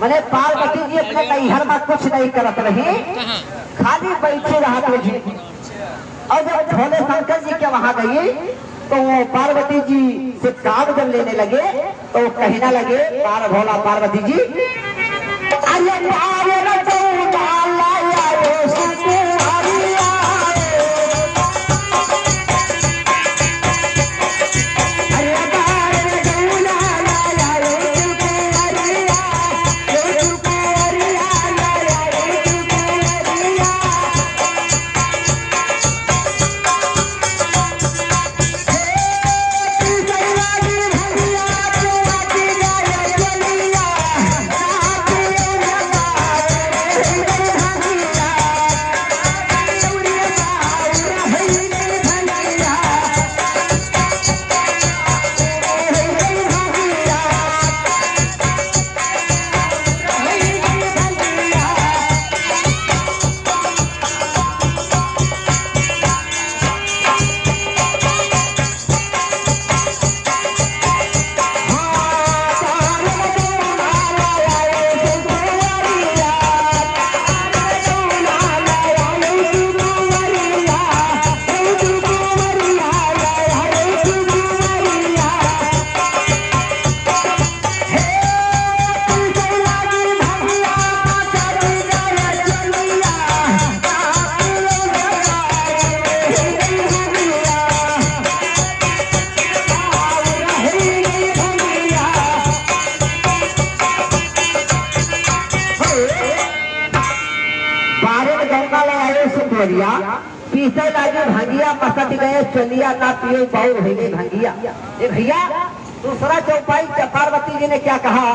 मैंने पार्वती जी अपने नैहर में कुछ नहीं करत रही, खाली बैठे रहा जी। और जब भोले शंकर जी के वहां गई तो वो पार्वती जी से काम जब लेने लगे तो वो कहने लगे पार भोला पार्वती जी पीछे लागे भंगिया पसट गए चलिया ना पियो बहु भैया भंगिया। भैया दूसरा चौपाई पार्वती जी ने क्या कहा